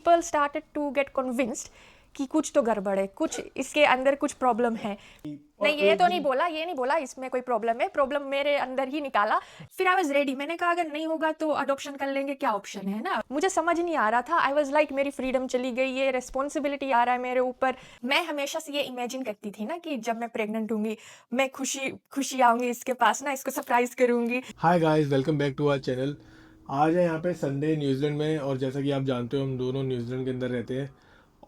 people started to get convinced कि कुछ तो गड़बड़ है, कुछ इसके अंदर कुछ प्रॉब्लम है। और नहीं, ये एक तो नहीं दिन बोला, ये नहीं बोला इसमें कोई प्रॉब्लम है, प्रॉब्लम मेरे अंदर ही निकाला। फिर आई वाज रेडी, मैंने कहा अगर नहीं होगा तो अडॉप्शन कर लेंगे, क्या ऑप्शन है ना। मुझे समझ नहीं आ रहा था, आई वाज लाइक मेरी फ्रीडम चली गई, ये रिस्पॉन्सिबिलिटी आ रहा है मेरे ऊपर। मैं हमेशा से ये इमेजिन करती थी ना कि जब मैं प्रेग्नेंट होंगी, मैं खुशी खुशी आऊंगी इसके पास ना, इसको सरप्राइज करूंगी। Hi guys, welcome back to our channel. आज है यहाँ पे संडे न्यूजीलैंड में, और जैसा कि आप जानते हो हम दोनों न्यूजीलैंड के अंदर रहते हैं।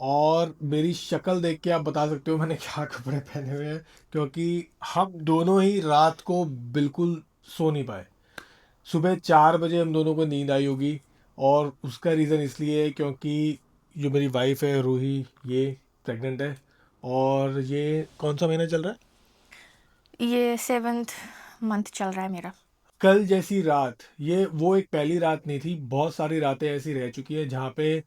और मेरी शक्ल देख के आप बता सकते हो मैंने क्या कपड़े पहने हुए हैं, क्योंकि हम दोनों ही रात को बिल्कुल सो नहीं पाए। सुबह 4 बजे हम दोनों को नींद आई होगी, और उसका रीज़न इसलिए है क्योंकि जो मेरी वाइफ है रूही, ये प्रेग्नेंट है। और ये कौन सा महीना चल रहा है? ये 7th मंथ चल रहा है मेरा। कल जैसी रात, ये वो एक पहली रात नहीं थी, बहुत सारी रातें ऐसी रह चुकी है जहाँ पे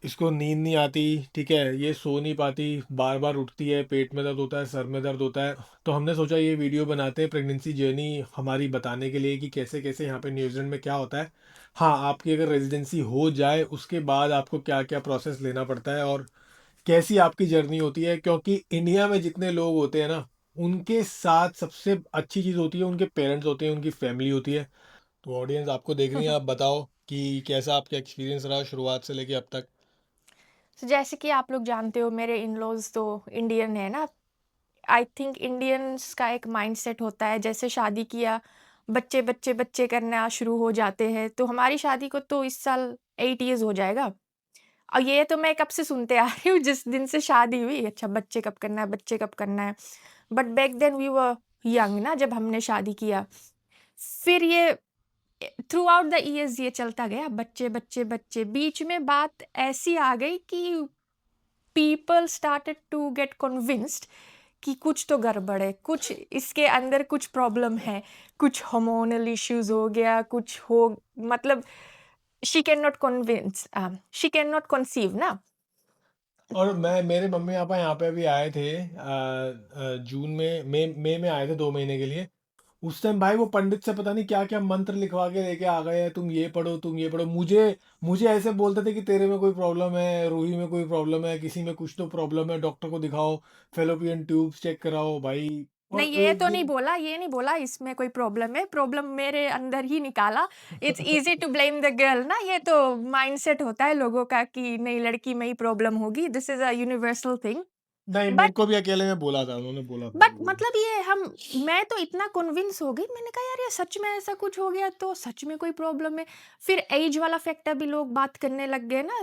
इसको नींद नहीं आती। ठीक है, ये सो नहीं पाती, बार बार उठती है, पेट में दर्द होता है, सर में दर्द होता है। तो हमने सोचा ये वीडियो बनाते हैं प्रेगनेंसी जर्नी हमारी बताने के लिए कि कैसे कैसे यहाँ पे न्यूजीलैंड में क्या होता है। हाँ, आपकी अगर रेजिडेंसी हो जाए उसके बाद आपको क्या क्या प्रोसेस लेना पड़ता है और कैसी आपकी जर्नी होती है, क्योंकि इंडिया में जितने लोग होते हैं ना, उनके साथ सबसे अच्छी चीज़ होती है उनके पेरेंट्स होते हैं, उनकी फैमिली होती है। तो ऑडियंस आपको देख रही है, आप बताओ कि कैसा आपका एक्सपीरियंस रहा शुरुआत से लेके अब तक। तो जैसे कि आप लोग जानते हो, मेरे इन लॉज तो इंडियन है ना। आई थिंक इंडियंस का एक माइंडसेट होता है, जैसे शादी किया बच्चे बच्चे बच्चे करना शुरू हो जाते हैं। तो हमारी शादी को तो इस साल 8 years हो जाएगा। और ये तो मैं कब से सुनते आ रही हूँ, जिस दिन से शादी हुई, अच्छा बच्चे कब करना है, बच्चे कब करना है। But back then we were young ना, जब हमने शादी किया। फिर ये थ्रू आउट द ईयर्स ये चलता गया, बच्चे बच्चे बच्चे। बीच में बात ऐसी आ गई कि people started to get convinced कि कुछ तो गड़बड़ है, कुछ इसके अंदर कुछ प्रॉब्लम है, कुछ हार्मोनल इश्यूज हो गया, कुछ हो, मतलब she can not convince, she can not conceive ना। और मैं मेरे मम्मी पापा यहाँ पे अभी आए थे जून में, मई में आए थे 2 महीने के लिए। उस टाइम भाई वो पंडित से पता नहीं क्या क्या मंत्र लिखवा के लेके आ गए हैं, तुम ये पढ़ो तुम ये पढ़ो। मुझे मुझे ऐसे बोलते थे कि तेरे में कोई प्रॉब्लम है, रूही में कोई प्रॉब्लम है, किसी में कुछ तो प्रॉब्लम है, डॉक्टर को दिखाओ, फेलोपियन ट्यूब्स चेक कराओ भाई। और नहीं, ये एक तो नहीं दिन बोला, ये नहीं बोला इसमें कोई प्रॉब्लम है, प्रॉब्लम मेरे अंदर ही निकाला। It's easy to blame the girl ना, ये तो माइंडसेट होता है लोगों का कि नहीं, लड़की में ही प्रॉब्लम होगी। This is a universal thing. नहीं, मेरे बट को भी अकेले में बोला था, उन्होंने बोला था बट मेरे को भी। मतलब ये हम, मैं तो इतना कन्विंस हो गई, मैंने कहा यार ये सच में ऐसा कुछ हो गया तो सच में कोई प्रॉब्लम है। फिर एज वाला फैक्टर भी लोग बात करने लग गए ना,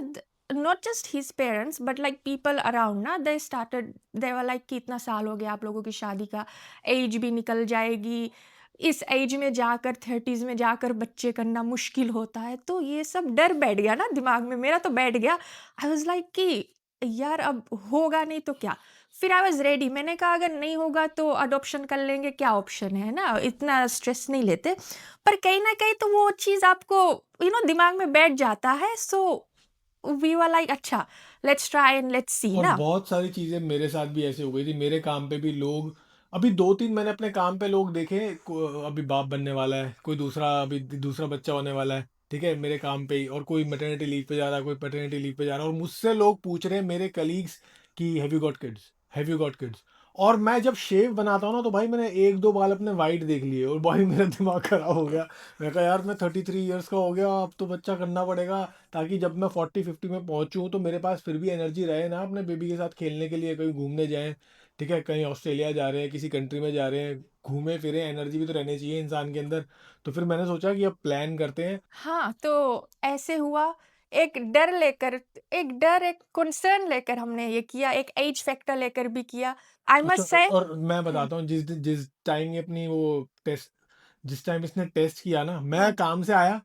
not just his parents but like people around ना, they started, they were like कि इतना साल हो गया आप लोगों की शादी का, एज भी निकल जाएगी, इस एज में जाकर 30s में जाकर बच्चे करना मुश्किल होता है। तो ये सब डर बैठ गया ना दिमाग में, मेरा तो बैठ गया। आई वाज लाइक कि यार अब होगा नहीं तो क्या। फिर आई वाज रेडी, मैंने कहा अगर नहीं होगा तो अडॉप्शन कर लेंगे, क्या ऑप्शन है ना, इतना स्ट्रेस नहीं लेते। पर कहीं ना कहीं तो वो चीज़ आपको दिमाग में बैठ जाता है। सो वी वर लाइक अच्छा, let's try and let's see और ना। बहुत सारी चीज़ें मेरे साथ भी ऐसे हो गई थी, मेरे काम पे भी लोग, अभी 2-3 मैंने अपने काम पे लोग देखे, अभी बाप बनने वाला है, कोई दूसरा अभी दूसरा बच्चा होने वाला है, ठीक है, मेरे काम पे ही। और कोई मैटरनिटी लीव पे जा रहा है, कोई पैटर्निटी लीव पे जा रहा है, और मुझसे लोग पूछ रहे हैं मेरे कलीग्स कि have you got kids, have you got kids. और मैं जब शेव बनाता हूँ ना, तो भाई मैंने 1-2 बाल अपने वाइट देख लिए, और भाई मेरा दिमाग खराब हो गया। मैं कहा यार मैं 33 ईयर्स का हो गया, अब तो बच्चा करना पड़ेगा, ताकि जब मैं 40-50 में पहुंचूं तो मेरे पास फिर भी एनर्जी रहे ना अपने बेबी के साथ खेलने के लिए, कहीं घूमने जाएं। ठीक है, कहीं ऑस्ट्रेलिया जा रहे हैं, किसी कंट्री में जा रहे हैं, घूमे फिरे, एनर्जी भी तो रहनी चाहिए इंसान के अंदर। तो फिर मैंने सोचा कि अब प्लान करते हैं। हाँ, तो ऐसे हुआ, एक डर लेकर, एक डर, एक कंसर्न लेकर हमने ये किया, एक एज फैक्टर लेकर भी किया। आई अच्छा, मस्ट से। और मैं बताता हूँ, जिस टाइम ये अपनी वो टेस्ट, जिस टाइम इसने टेस्ट किया ना, मैं काम से आया,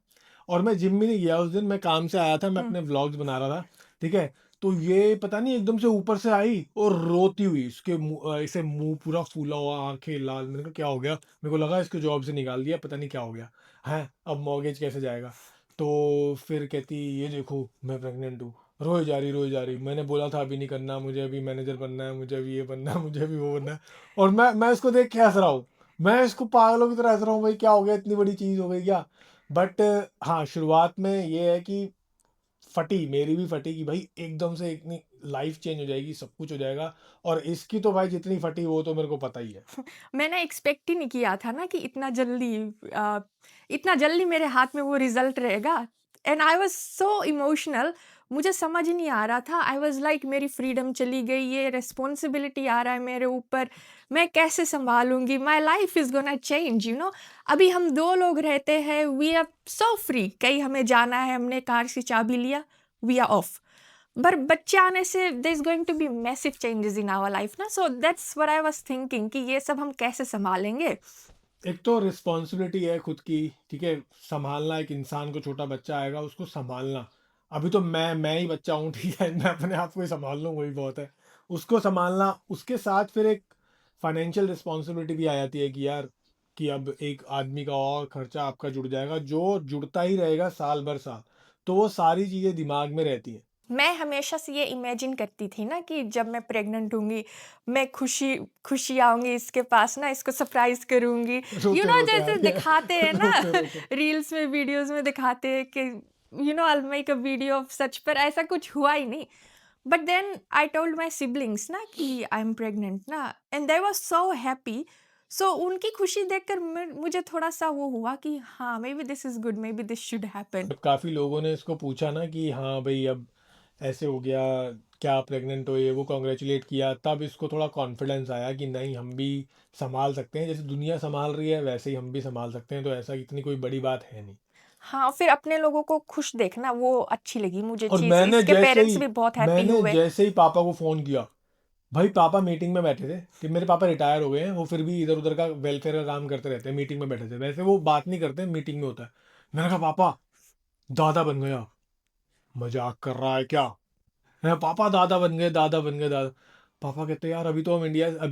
और मैं जिम भी नहीं गया उस दिन, मैं काम से आया था, मैं अपने व्लॉग्स बना रहा था। ठीक है, तो ये पता नहीं एकदम से ऊपर से आई और रोती हुई, इसके ऐसे मुंह पूरा फूला हुआ, आंखें लाल। मैंने कहा क्या हो गया, मेरे को लगा इसको जॉब से निकाल दिया, पता नहीं क्या हो गया है, अब मॉर्गेज कैसे जाएगा। तो फिर कहती ये देखो मैं प्रेग्नेंट हूँ। रोई जा रही, रोई जा रही। मैंने बोला था अभी नहीं करना, मुझे अभी मैनेजर बनना है, मुझे अभी ये बनना है, मुझे अभी वो बनना है। और मैं इसको देख के हंस रहा हूँ, मैं इसको पागलों की तरह हंस रहा हूँ, भाई क्या हो गया, इतनी बड़ी चीज़ हो गई क्या। बट हाँ, शुरुआत में ये है कि फटी, मेरी भी फटी कि भाई एकदम से इतनी लाइफ चेंज हो जाएगी, सब कुछ हो जाएगा। और इसकी तो भाई जितनी फटी वो तो मेरे को पता ही है। मैंने एक्सपेक्ट ही नहीं किया था ना कि अ, इतना जल्दी मेरे हाथ में वो रिज़ल्ट रहेगा and I was so emotional. मुझे समझ ही नहीं आ रहा था। आई वाज़ लाइक मेरी फ्रीडम चली गई, ये रिस्पॉन्सिबिलिटी आ रहा है मेरे ऊपर, मैं कैसे सँभालूँगी? My life is gonna change you know. अभी हम 2 लोग रहते हैं, वी आर सो फ्री, कहीं हमें जाना है, हमने कार की चाबी लिया, वी आर ऑफ। पर बच्चे आने से there is going to be massive changes in our life ना, so that's what I was thinking कि ये सब हम कैसे सँभालेंगे? एक तो रिस्पॉन्सिबिलिटी है खुद की, ठीक है? सँभालना एक इंसान को, छोटा बच्चा आएगा उसको सँभालना। अभी तो मैं ही बच्चा हूँ, ठीक है? मैं अपने आप को ही सँभाल लूँ वही बहुत है। उसको सँभालना, उसके साथ फिर एक फाइनेंशियल रिस्पॉन्सिबिलिटी भी आ जाती है कि यार, कि अब एक आदमी का और खर्चा आपका जुड़ जाएगा, जो जुड़ता ही रहेगा साल भर साल। तो वो सारी चीज़ें दिमाग में रहती हैं। मैं हमेशा से ये इमेजिन करती थी ना कि जब मैं प्रेग्नेंट होंगी, मैं खुशी खुशी आऊँगी इसके पास ना, इसको सरप्राइज़ करूँगी। यू नो रोते-रोते आ जैसे रही दिखाते है। हैं ना रोते-रोते। रील्स में, वीडियोज़ में दिखाते हैं कि you know I will make a video of such, पर ऐसा कुछ हुआ ही नहीं। But then I told my siblings ना कि आई एम प्रेग्नेंट ना, and they were so happy. So उनकी खुशी देखकर मुझे थोड़ा-सा वो हुआ कि हाँ, maybe this is good, maybe this should happen. जब काफ़ी लोगों ने इसको पूछा ना कि हाँ भाई, अब ऐसे हो गया, क्या प्रेग्नेंट हो, ये वो कॉन्ग्रेचुलेट किया, तब इसको थोड़ा कॉन्फिडेंस आया कि नहीं, हम भी संभाल सकते हैं, जैसे दुनिया संभाल रही है वैसे ही हम भी संभाल सकते हैं, तो ऐसा इतनी कोई बड़ी बात है नहीं। हाँ, फिर अपने लोगों को खुश देखना वो अच्छी लगी मुझे और चीज़। इसके पेरेंट्स भी बहुत हैप्पी मैंने हुए। जैसे ही पापा को फ़ोन किया, भाई पापा मीटिंग में बैठे थे कि मेरे पापा रिटायर हो गए हैं, वो फिर भी इधर उधर का वेलफेयर का काम करते रहते हैं, मीटिंग में बैठे थे, वैसे वो बात नहीं करते, मीटिंग में होता है। मैंने कहा पापा, दादा बन गया, मजाक कर रहा है क्या? हैं, पापा दादा बन गए, दादा बन गए, दादा। पापा कहते यार, अभी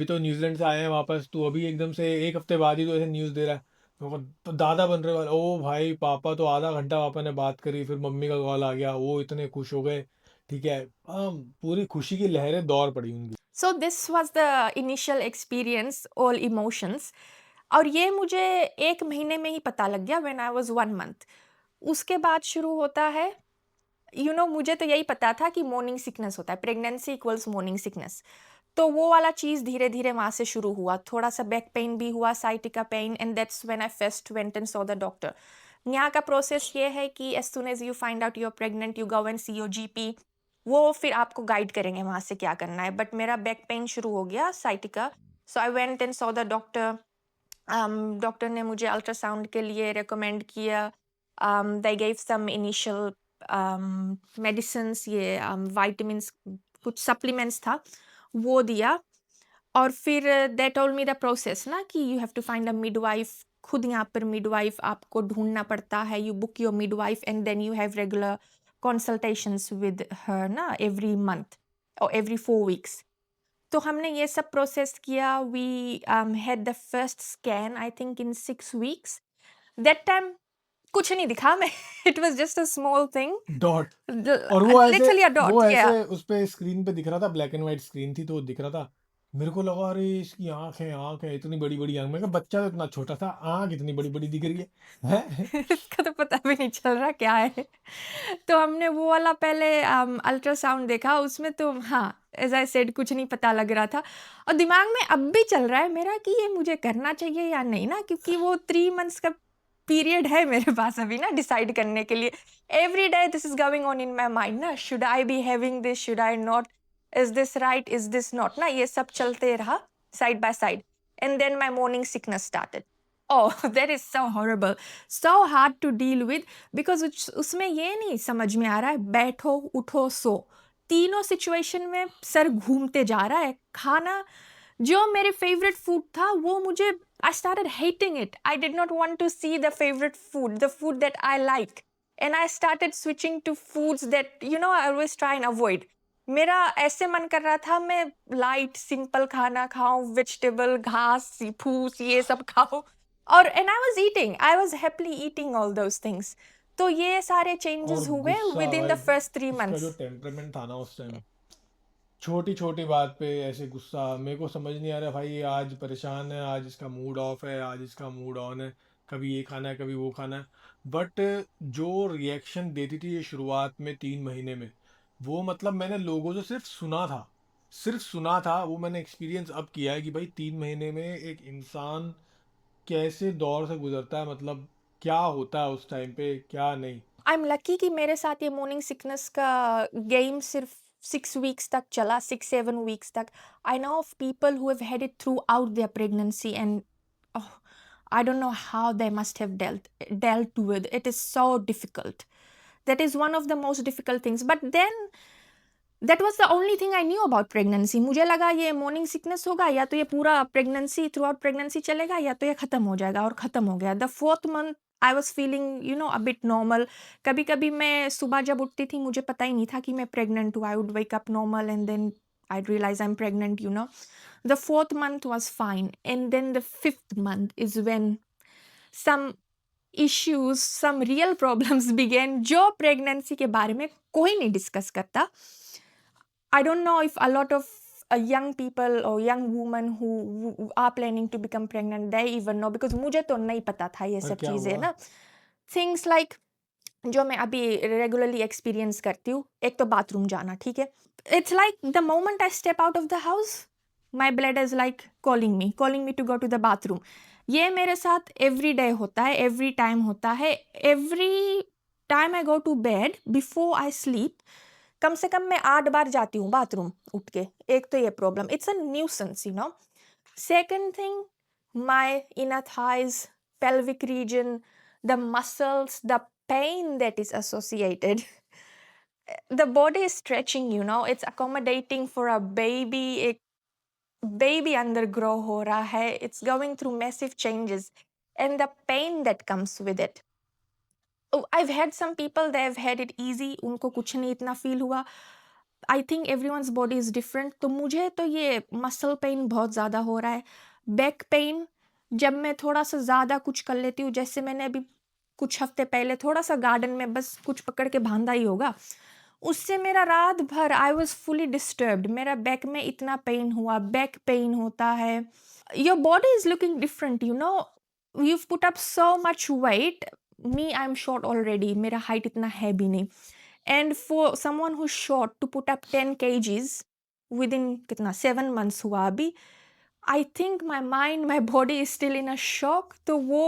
तो न्यूजीलैंड से आए हैं वापस, तू अभी एकदम से एक हफ्ते बाद ही तो ऐसे न्यूज़ दे रहा है। मैं कहा, तो दादा बन रहे वाले, ओ भाई, पापा तो आधा घंटा पापा ने बात करी, फिर मम्मी का कॉल आ गया, वो इतने खुश हो गए, ठीक है। पूरी खुशी की लहरें दौड़ पड़ी उनकी। So this was the initial experience, all emotions. और ये मुझे 1 महीने में ही पता लग गया व्हेन आई वाज़ 1 मंथ। उसके बाद शुरू होता है, यू नो मुझे तो यही पता था कि मॉर्निंग सिकनेस होता है, प्रेगनेंसी इक्वल्स मॉर्निंग सिकनेस। तो वो वाला चीज़ धीरे-धीरे वहाँ से शुरू हुआ। थोड़ा-सा बैक पेन भी हुआ, sciatica pain, and that's when I first went and saw the doctor. यहाँ का प्रोसेस ये है कि as soon as you find out you are pregnant, you go and see your GP. वो फिर आपको गाइड करेंगे वहाँ से क्या करना है। बट मेरा बैक पेन शुरू हो गया, sciatica. So I went and saw the doctor. Doctor ने मुझे अल्ट्रासाउंड के लिए रिकमेंड किया। They gave some initial medicines, ये विटामिन्स, कुछ सप्लीमेंट्स था, वो दिया। और फिर they told me the process ना कि you have to find a midwife. खुद यहाँ पर मिडवाइफ आपको ढूँढना पड़ता है। You book your midwife and then you have regular consultations with her ना, एवरी मंथ और एवरी 4 वीक्स। तो हमने ये सब प्रोसेस किया। We had the first scan I think in 6 weeks. That time कुछ नहीं दिखा मैं it was just a small thing, dot. The और लिटरली अ डॉट, वो या। ऐसे उस पे स्क्रीन पे दिख रहा था, ब्लैक एंड व्हाइट स्क्रीन थी तो वो दिख रहा था। मेरे को लगा अरे इसकी आँख है, इतनी बड़ी-बड़ी आँख। मैं कहा बच्चा तो इतना छोटा था, आँख इतनी बड़ी-बड़ी दिख रही है। हैं? इसका तो पता भी नहीं चल रहा क्या है। तो हमने वो वाला पहले अल्ट्रासाउंड देखा, उसमें तो हाँ, एज़ आई सेड कुछ नहीं पता लग रहा था। और दिमाग में अब भी चल रहा है मेरा कि ये मुझे करना चाहिए या नहीं ना, क्योंकि वो 3 मंथ्स का पीरियड है मेरे पास अभी ना डिसाइड करने के लिए। Every day this is going on in my mind ना, should I be having this, should I not, is this right, is this not ना, ये सब चलते रहा side by side. And then my morning sickness started. Oh! That is so horrible, so hard to deal with, because उसमें ये नहीं समझ में आ रहा है बैठो, उठो, सो। तीनों सिचुएशन में सर घूमते जा रहा है। खाना जो मेरे फेवरेट फूड था वो मुझे, I started hating it. I did not want to see the food that I like, and I started switching to foods that you know I always try and avoid. मेरा ऐसे मन कर रहा था मैं लाइट सिंपल खाना खाऊँ, vegetable, घास, फूस ये सब खाऊँ, और and I was happily eating all those things. तो ये सारे और चेंजेस हुए गुस्सा विदिन द भाई, फर्स्ट 3 इसका जो मंथ्स। टेम्परामेंट था ना उस टाइम, छोटी-छोटी बात पे ऐसे गुस्सा, मेरे को समझ नहीं आ रहा भाई, ये आज परेशान है, आज इसका मूड ऑफ है, आज इसका मूड ऑन है, कभी ये खाना है, कभी वो खाना है। बट जो रिएक्शन देती थी ये शुरुआत में 3 महीने में, वो मतलब मैंने लोगों से सिर्फ सुना था, वो मैंने एक्सपीरियंस अब किया है कि भाई 3 महीने में एक इंसान कैसे दौर से गुजरता है, मतलब क्या होता है उस टाइम पे क्या नहीं। आई एम लकी कि मेरे साथ ये मॉर्निंग सिकनेस का गेम सिर्फ 6 वीक्स तक चला, 6-7 वीक्स तक। I know of people who have had it through out there pregnancy and I don't know how they must have dealt with it. Is so difficult. That is one of the most difficult things. But then that was the only thing I knew about pregnancy. मुझे लगा ये morning sickness होगा, या तो ये पूरा pregnancy through out pregnancy चलेगा, या तो ये खत्म हो जाएगा, और खत्म हो गया। The 4th month I was feeling a bit normal. कभी-कभी मैं सुबह जब उठती थी मुझे पता ही नहीं था कि मैं प्रेग्नेंट हूँ। I would wake up normal and then I realize I am pregnant. The 4th month was fine and then the 5th month is when some issues, some real problems begin जो pregnancy के बारे में कोई नहीं discuss करता। I don't know if a lot of young people or young women who are planning to become pregnant, they even know, because मुझे तो नहीं पता था ये और सब क्या चीज़ें हुआ? ना। थिंग्स लाइक जो मैं अभी रेगुलरली एक्सपीरियंस करती हूँ, एक तो बाथरूम जाना, ठीक है? It's like the moment I step out of the house, my blood is like calling me to go to the bathroom. ये मेरे साथ एवरी डे होता है, एवरी टाइम होता है। Every time I go to bed before I sleep, कम से कम मैं 8 बार जाती हूँ बाथरूम उठ के। एक तो ये problem, it's a nuisance. Second thing, my inner thighs, pelvic region, the muscles, the pain that is associated. The body is stretching, it's accommodating for a baby. एक baby undergrow हो रहा है. It's going through massive changes. And the pain that comes with it. Oh, I've had some people, they've had it easy, उनको कुछ नहीं इतना feel हुआ। I think everyone's body is different. तो मुझे तो ये मसल पेन बहुत ज़्यादा हो रहा है। बैक पेन, जब मैं थोड़ा-सा ज़्यादा कुछ कर लेती हूँ, जैसे मैंने अभी कुछ हफ्ते पहले थोड़ा-सा गार्डन में बस कुछ पकड़ के बाँधा ही होगा, उससे मेरा रात भर आई वाज़ फुली डिस्टर्ब्ड। मेरा बैक में इतना पेन हुआ, बैक पेन होता है। Your body is looking different. you've put up so much weight. Me, I'm short already. मेरा हाइट इतना है भी नहीं। And for someone who's short to put up 10 kgs within कितना 7 months हुआ अभी, I think my mind, my body is still in a shock. तो वो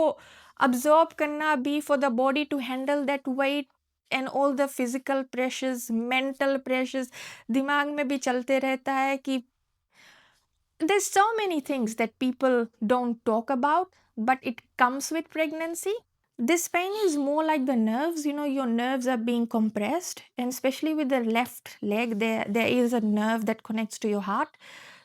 absorb करना अभी for the body to handle that weight and all the physical pressures, mental pressures, दिमाग में भी चलते रहता है कि there's so many things that people don't talk about, but it comes with pregnancy. This pain is more like the nerves. Your nerves are being compressed, and especially with the left leg, there is a nerve that connects to your heart.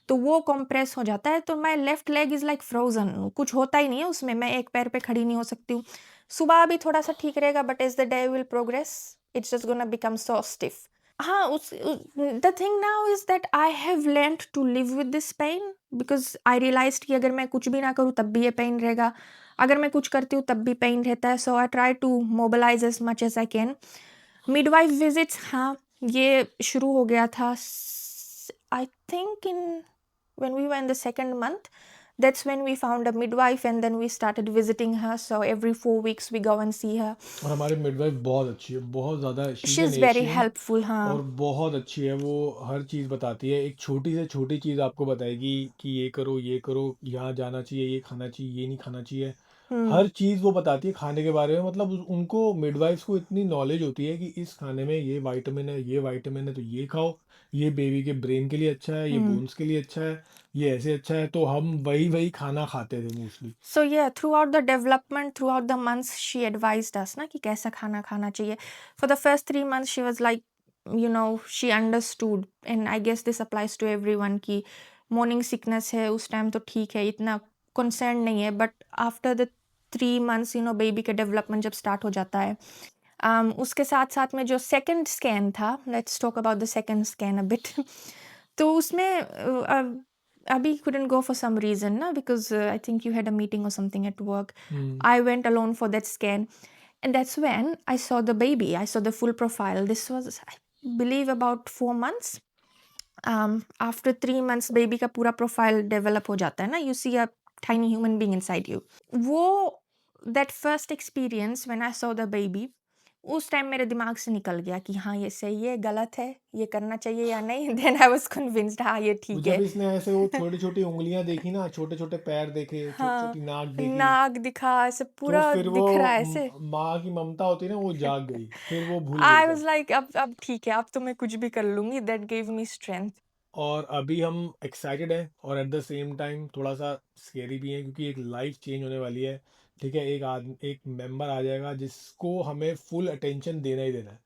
तो वो compress हो जाता है, तो my left leg is like frozen. कुछ होता ही नहीं है उसमें, मैं एक पैर पे खड़ी नहीं हो सकती हूँ। सुबह अभी थोड़ा सा ठीक रहेगा, but as the day will progress, it's just gonna become so stiff. हाँ, the thing now is that I have learned to live with this pain, because I realised कि अगर मैं कुछ भी ना करूँ तब भी ये पेन रहेगा, अगर मैं कुछ करती हूँ तब भी पेन रहता है। So I try to mobilise as much as I can. Midwife visits, हाँ, ये शुरू हो गया था I think in when we were in the 2nd month. That's when we found a midwife and then we started visiting her. So every 4 weeks we go and see her. और हमारी midwife बहुत अच्छी है, बहुत ज़्यादा, she is an She's very Asian, helpful, और हाँ। बहुत अच्छी है। वो हर चीज़ बताती है, एक छोटी से छोटी चीज़ आपको बताएगी कि ये करो, यहाँ जाना चाहिए, ये खाना चाहिए, ये नहीं खाना चाहिए। हुँ। हर चीज़ वो बताती है खाने के बारे में, मतलब उनको मिडवाइफ्स को इतनी नॉलेज होती है कि इस खाने में ये विटामिन है तो ये खाओ, ये बेबी के ब्रेन के लिए अच्छा है, ये हुँ। बोन्स के लिए अच्छा है, ये ऐसे अच्छा है। तो हम वही वही खाना खाते थे mostly. So yeah, throughout the development, throughout the months, she advised us ना कि कैसा खाना खाना चाहिए। For the first 3 months, she was like, she understood, and I guess this applies to everyone कि morning sickness है, उस टाइम तो ठीक है, इतना concern नहीं है, but after the 3 months, baby का development जब start हो जाता है, उसके साथ साथ में जो second scan था, let's talk about the second scan a bit। तो उसमें Abhi couldn't go for some reason, na, because I think you had a meeting or something at work. Hmm. I went alone for that scan, and that's when I saw the baby. I saw the full profile. This was, I believe, about 4 months. After 3 months, baby का पूरा profile develop हो जाता है ना. You see a tiny human being inside you. वो that first experience when I saw the baby, उस time मेरे दिमाग से निकल गया कि हाँ, ये सही है, गलत है, ये करना चाहिए या नहीं। देन आई वाज़ कन्विंस्ड, हाँ, ये वो ठीक जब है। इसने ऐसे वो छोटी-छोटी उँगलियाँ देखी ना, छोटे-छोटे पैर देखे, हाँ, छोटी-छोटी नाक देखी, नाक दिखा, ऐसे तो पूरा फिर वो दिख रहा है ऐसे। माँ की ममता होती है ना, वो जाग गई। फिर वो भूल गई आई सब। वाज़ लाइक अब ठीक है, अब तो मैं कुछ भी कर लूँगी। That give me strength. और अभी हम एक्साइटेड हैं और एट द सेम टाइम थोड़ा-सा स्केरी भी हैं, क्योंकि एक लाइफ़ चेंज होने वाली है, ठीक है? एक मेंबर आ जाएगा जिसको हमें फुल अटेंशन देना ही देना है।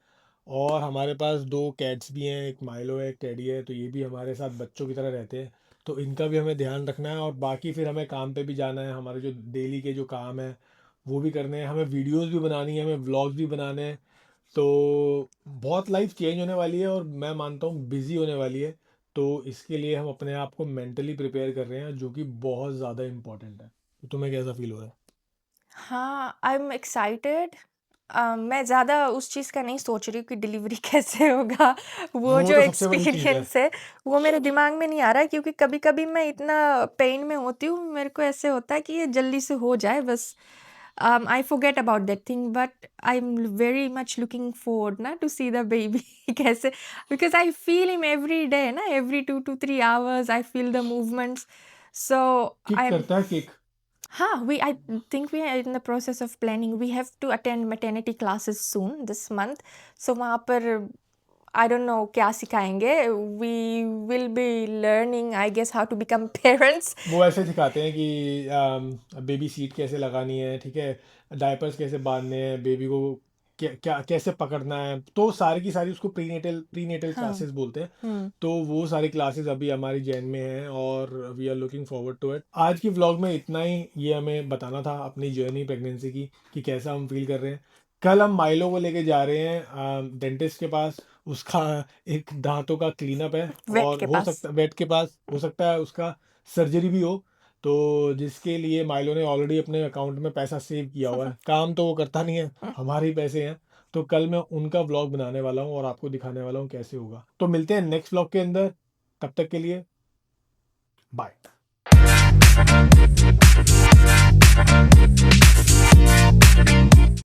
और हमारे पास 2 कैट्स भी हैं, एक माइलो है, एक टेडी है, तो ये भी हमारे साथ बच्चों की तरह रहते हैं। तो इनका भी हमें ध्यान रखना है, और बाकी फिर हमें काम पे भी जाना है, हमारे जो डेली के जो काम हैं, वो भी करने हैं, हमें वीडियोज़ भी बनानी है, हमें व्लॉग्स भी बनाने हैं। तो बहुत लाइफ चेंज होने वाली है, और मैं मानता हूँ बिज़ी होने वाली है। तो इसके लिए हम अपने आप को मेंटली प्रिपेयर कर रहे हैं, जो कि बहुत ज़्यादा इम्पोर्टेंट है। तो तुम्हें कैसा फ़ील हो रहा है? हाँ, आई एम एक्साइटेड। मैं ज़्यादा उस चीज़ का नहीं सोच रही हूँ कि डिलीवरी कैसे होगा। वो वो जो तो सबसे बड़ी चीज़ है। एक्सपीरियंस है, वो मेरे दिमाग में नहीं आ रहा है, क्योंकि कभी-कभी मैं इतना पेन में होती हूँ, मेरे को ऐसे होता है कि ये जल्दी से हो जाए बस। I forget about that thing, but I am very much looking forward ना टू सी द बेबी। कैसे, because I feel him every day ना, every 2 to 3 hours I feel the movements. So kick I am करता है, kick. हाँ, I think we are in the process of planning. We have to attend maternity classes soon this month. So वहाँ पर I don't know क्या सिखाएंगे. We will be learning, I guess, how to become parents. वो ऐसे सिखाते हैं कि baby seat कैसे लगानी है, ठीक है? डायपर्स कैसे बाँधने हैं, बेबी को क्या क्या कैसे पकड़ना है, तो सारी की सारी उसको प्रीनेटल हाँ। क्लासेस बोलते हैं। हुँ। तो वो सारी क्लासेस अभी हमारी जैन में हैं, और we are looking forward to it. आज की व्लॉग में इतना ही, ये हमें बताना था अपनी जर्नी प्रेगनेंसी की, कि कैसा हम फील कर रहे हैं। कल हम माइलो को लेके जा रहे हैं डेंटिस्ट के पास। उसका एक दांतों का क्लीनअप है, वेट और के हो पास। सकता वेट के पास हो सकता है उसका सर्जरी भी हो। तो जिसके लिए माइलो ने ऑलरेडी अपने अकाउंट में पैसा सेव किया हुआ है। काम तो वो करता नहीं है, हमारे ही पैसे हैं। तो कल मैं उनका व्लॉग बनाने वाला हूँ, और आपको दिखाने वाला हूँ कैसे होगा। तो मिलते हैं नेक्स्ट व्लॉग के अंदर। तब तक के लिए बाय।